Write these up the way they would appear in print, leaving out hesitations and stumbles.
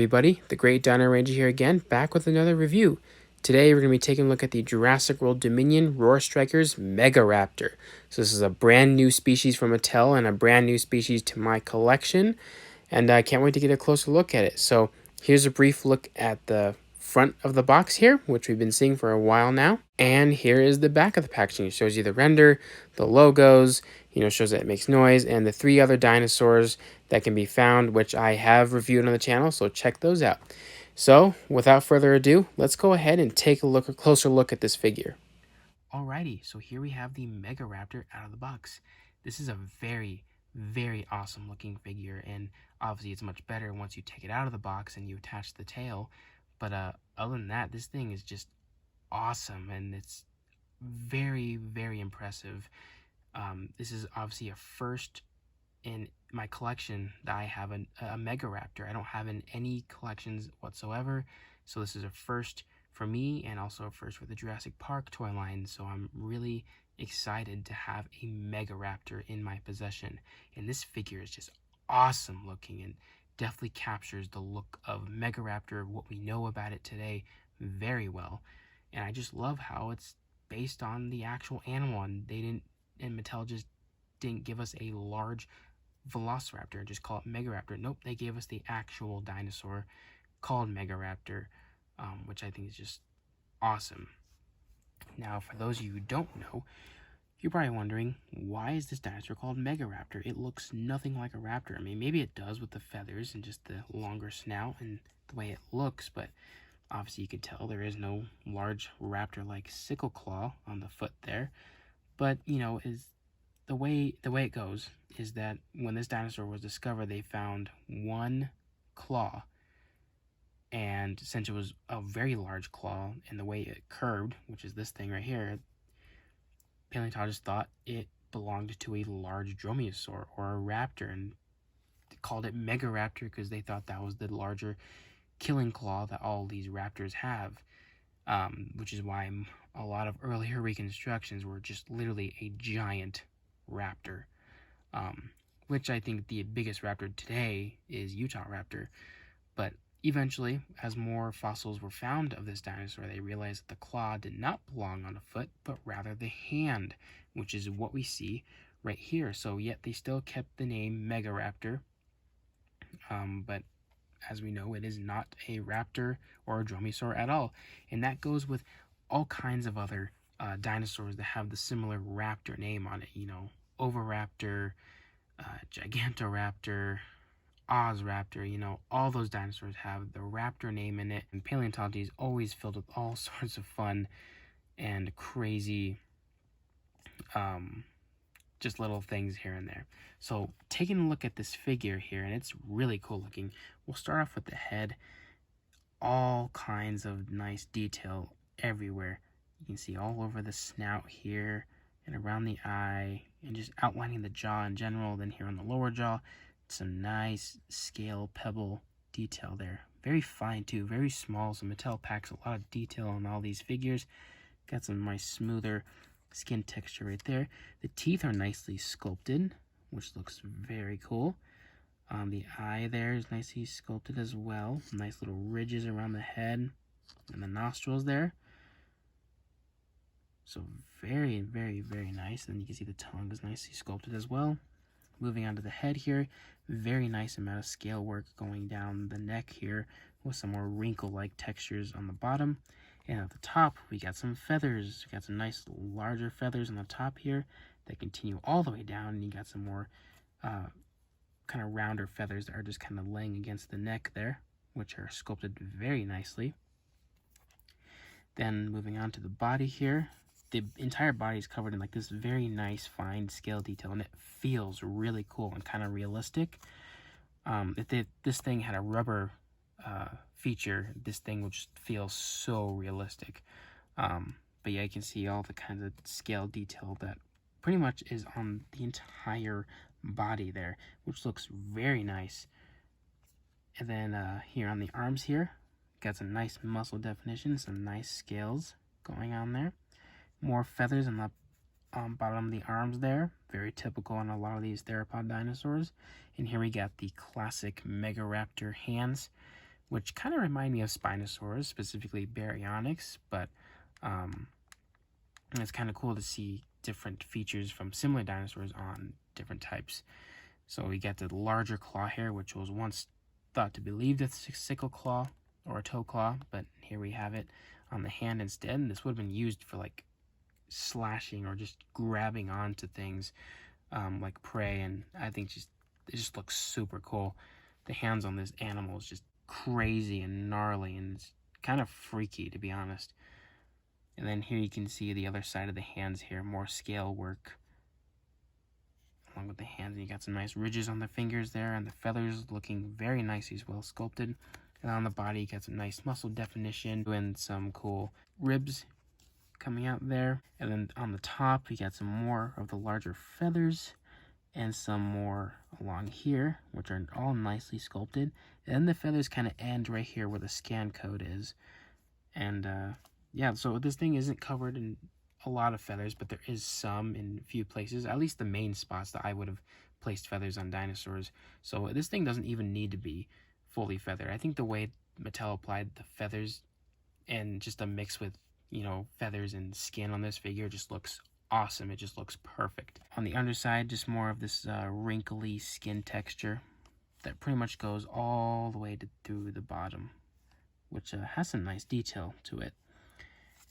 everybody, the Great Dino Ranger here again, back with another review. Today we're going to be taking a look at the Jurassic World Dominion Roar Strikers Megaraptor. So this is a brand new species from Mattel and a brand new species to my collection, and I can't wait to get a closer look at it. So here's a brief look at the front of the box here, which we've been seeing for a while now, and here is the back of the packaging. It shows you the render, the logos, shows that it makes noise, and the 3 other dinosaurs that can be found, which I have reviewed on the channel, so check those out. So, without further ado, let's go ahead and take a closer look at this figure. Alrighty, so here we have the Megaraptor out of the box. This is a very, very awesome looking figure, and obviously it's much better once you take it out of the box and you attach the tail. But other than that, this thing is just awesome, and it's very, very impressive. This is obviously a first in my collection that I have a Megaraptor. I don't have in any collections whatsoever, so this is a first for me and also a first for the Jurassic Park toy line, so I'm really excited to have a Megaraptor in my possession. And this figure is just awesome looking and definitely captures the look of Megaraptor, what we know about it today, very well. And I just love how it's based on the actual animal, and Mattel just didn't give us a large Velociraptor and just call it Megaraptor. Nope, they gave us the actual dinosaur called Megaraptor, which I think is just awesome. Now, for those of you who don't know, you're probably wondering, why is this dinosaur called Megaraptor? It looks nothing like a raptor. I mean, maybe it does with the feathers and just the longer snout and the way it looks, but obviously you can tell there is no large raptor-like sickle claw on the foot there. But, is the way it goes is that when this dinosaur was discovered, they found one claw, and since it was a very large claw and the way it curved, which is this thing right here, paleontologists thought it belonged to a large dromaeosaur or a raptor, and they called it Megaraptor because they thought that was the larger killing claw that all these raptors have, which is why a lot of earlier reconstructions were just literally a giant raptor, which I think the biggest raptor today is Utahraptor. But eventually, as more fossils were found of this dinosaur, they realized that the claw did not belong on a foot, but rather the hand, which is what we see right here. So yet they still kept the name Megaraptor, but as we know, it is not a raptor or a dromaeosaur at all. And that goes with all kinds of other dinosaurs that have the similar raptor name on it. Oviraptor, Gigantoraptor, Ozraptor, all those dinosaurs have the raptor name in it. And paleontology is always filled with all sorts of fun and crazy just little things here and there. So taking a look at this figure here, and it's really cool looking. We'll start off with the head. All kinds of nice detail everywhere. You can see all over the snout here and around the eye, and just outlining the jaw in general. Then here on the lower jaw, some nice scale pebble detail there. Very fine too, very small, so Mattel packs a lot of detail on all these figures. Got some nice smoother skin texture right there. The teeth are nicely sculpted, which looks very cool. The eye there is nicely sculpted as well. Nice little ridges around the head and the nostrils there. So very, very, very nice. And you can see the tongue is nicely sculpted as well. Moving on to the head here, very nice amount of scale work going down the neck here with some more wrinkle-like textures on the bottom. And at the top, we got some feathers. We got some nice larger feathers on the top here that continue all the way down. And you got some more kind of rounder feathers that are just kind of laying against the neck there, which are sculpted very nicely. Then moving on to the body here, the entire body is covered in like this very nice fine scale detail, and it feels really cool and kind of realistic. If this thing had a rubber feature, this thing would just feel so realistic. But yeah, you can see all the kinds of scale detail that pretty much is on the entire body there, which looks very nice. And then here on the arms here, got some nice muscle definition, some nice scales going on there. More feathers on the bottom of the arms there, very typical on a lot of these theropod dinosaurs. And here we got the classic Megaraptor hands which kind of remind me of Spinosaurus, specifically Baryonyx, but it's kind of cool to see different features from similar dinosaurs on different types. So we get the larger claw here, which was once thought to be believed a sickle claw or a toe claw, but here we have it on the hand instead. And this would have been used for like slashing or just grabbing onto things like prey, and I think it just looks super cool. The hands on this animal is just crazy and gnarly, and it's kind of freaky, to be honest. And then here you can see the other side of the hands here, more scale work along with the hands, and you got some nice ridges on the fingers there, and the feathers looking very nice, he's well sculpted. And on the body you got some nice muscle definition and some cool ribs coming out there. And then on the top you got some more of the larger feathers and some more along here, which are all nicely sculpted. And then the feathers kind of end right here where the scan code is. And yeah, so this thing isn't covered in a lot of feathers, but there is some in a few places, at least the main spots that I would have placed feathers on dinosaurs. So this thing doesn't even need to be fully feathered. I think the way Mattel applied the feathers and just a mix with, you know, feathers and skin on this figure just looks awesome. It just looks perfect. On the underside, just more of this wrinkly skin texture that pretty much goes all the way through the bottom, which has some nice detail to it.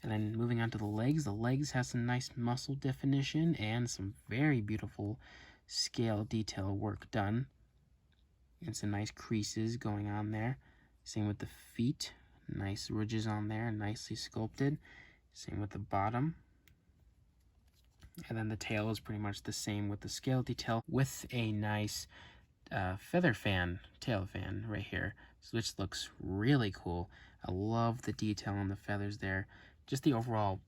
And then moving on to the legs have some nice muscle definition and some very beautiful scale detail work done. And some nice creases going on there. Same with the feet, nice ridges on there, nicely sculpted. Same with the bottom. And then the tail is pretty much the same with the scale detail, with a nice feather fan, tail fan right here, which looks really cool. I love the detail on the feathers there. Just the overall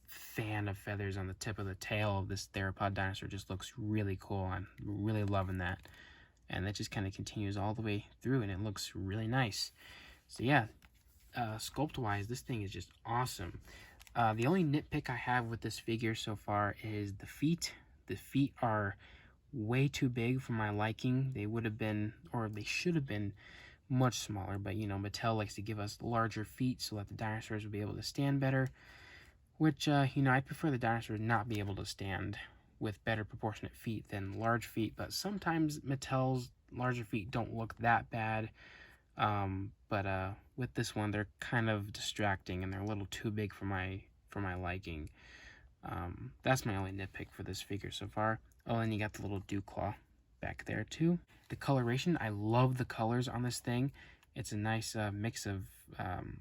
fan of feathers on the tip of the tail of this theropod dinosaur just looks really cool. I'm really loving that. And that just kind of continues all the way through, and it looks really nice. So yeah, sculpt-wise, this thing is just awesome. The only nitpick I have with this figure so far is the feet. The feet are way too big for my liking. They would have been, or they should have been, much smaller, but you know, Mattel likes to give us larger feet so that the dinosaurs will be able to stand better, which you know, I prefer the dinosaurs not be able to stand with better proportionate feet than large feet, but sometimes Mattel's larger feet don't look that bad. But with this one, they're kind of distracting and they're a little too big for my liking. That's my only nitpick for this figure so far. Oh, and you got the little dew claw back there too. The coloration, I love the colors on this thing. It's a nice mix of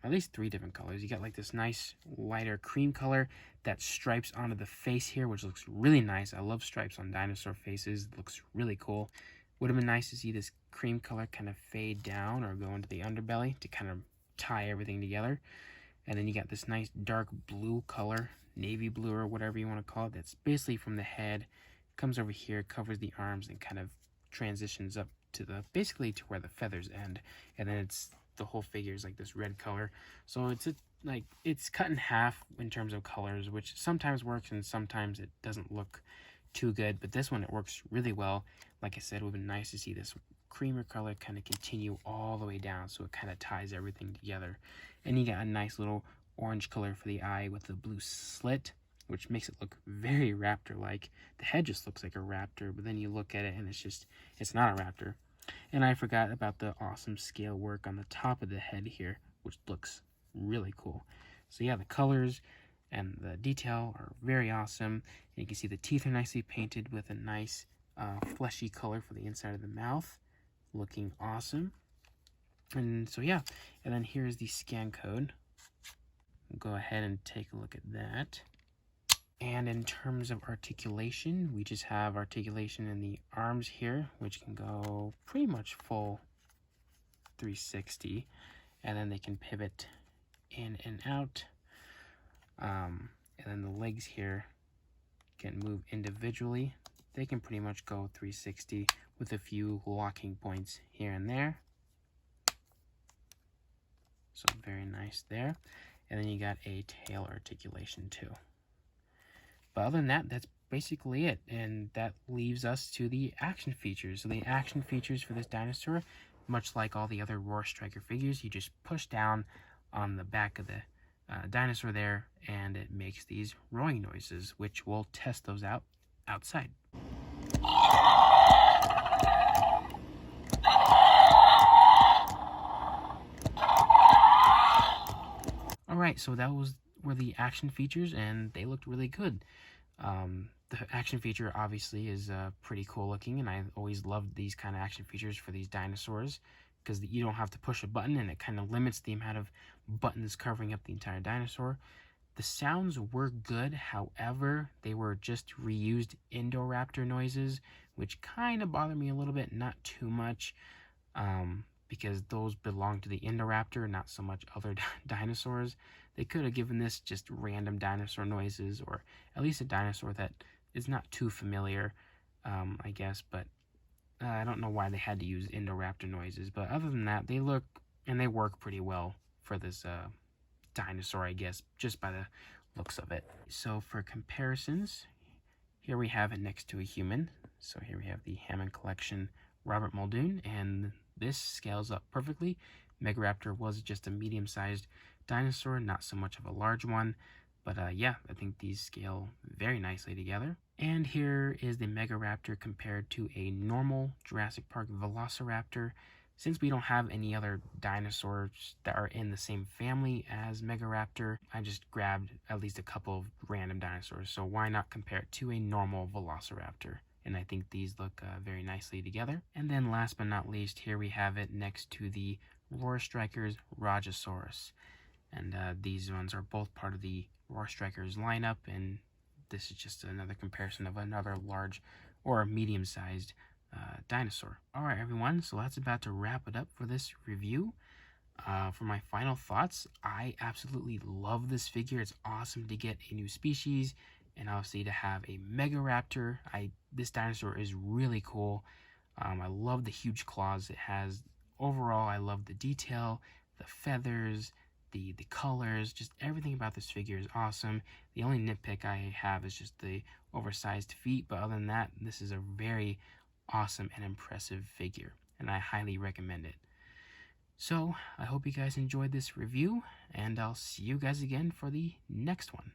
at least 3 different colors. You got like this nice lighter cream color that stripes onto the face here, which looks really nice. I love stripes on dinosaur faces. It looks really cool. Would have been nice to see this cream color kind of fade down or go into the underbelly to kind of tie everything together. And then you got this nice dark blue color, navy blue or whatever you want to call it, that's basically from the head, comes over here, covers the arms, and kind of transitions up to the basically to where the feathers end. And then it's the whole figure is like this red color. So it's cut in half in terms of colors, which sometimes works and sometimes it doesn't look too good, but this one it works really well. Like I said, it would have been nice to see this creamer color kind of continue all the way down, so it kind of ties everything together. And you got a nice little orange color for the eye with the blue slit, which makes it look very raptor-like. The head just looks like a raptor, but then you look at it and it's not a raptor. And I forgot about the awesome scale work on the top of the head here, which looks really cool. So yeah, the colors and the detail are very awesome. And you can see the teeth are nicely painted with a nice fleshy color for the inside of the mouth, looking awesome. And so yeah, and then here's the scan code. We'll go ahead and take a look at that. And in terms of articulation, we just have articulation in the arms here, which can go pretty much full 360, and then they can pivot in and out. And then the legs here can move individually. They can pretty much go 360 with a few locking points here and there. So very nice there. And then you got a tail articulation too. But other than that, that's basically it. And that leaves us to the action features. So the action features for this dinosaur, much like all the other Roar Striker figures, you just push down on the back of the dinosaur there, and it makes these roaring noises, which we'll test those out outside. Alright, so that were the action features, and they looked really good. The action feature obviously is pretty cool looking, and I always loved these kind of action features for these dinosaurs because you don't have to push a button, and it kind of limits the amount of buttons covering up the entire dinosaur. The sounds were good, however, they were just reused Indoraptor noises, which kind of bothered me a little bit, not too much, because those belong to the Indoraptor, not so much other dinosaurs. They could have given this just random dinosaur noises, or at least a dinosaur that is not too familiar, I guess, but I don't know why they had to use Indoraptor noises, but other than that, they look and they work pretty well for this dinosaur, I guess, just by the looks of it. So for comparisons, here we have it next to a human. So here we have the Hammond Collection Robert Muldoon, and this scales up perfectly. Megaraptor was just a medium-sized dinosaur, not so much of a large one. But yeah, I think these scale very nicely together. And here is the Megaraptor compared to a normal Jurassic Park Velociraptor. Since we don't have any other dinosaurs that are in the same family as Megaraptor, I just grabbed at least a couple of random dinosaurs. So why not compare it to a normal Velociraptor? And I think these look very nicely together. And then last but not least, here we have it next to the Roar Strikers Rajasaurus. And these ones are both part of the Roar Strikers lineup, and this is just another comparison of another large or medium-sized dinosaur. Alright everyone, so that's about to wrap it up for this review. For my final thoughts, I absolutely love this figure. It's awesome to get a new species, and obviously to have a Megaraptor. This dinosaur is really cool. I love the huge claws it has. Overall, I love the detail, the feathers, the colors, just everything about this figure is awesome. The only nitpick I have is just the oversized feet, but other than that, this is a very awesome and impressive figure, and I highly recommend it. So, I hope you guys enjoyed this review, and I'll see you guys again for the next one.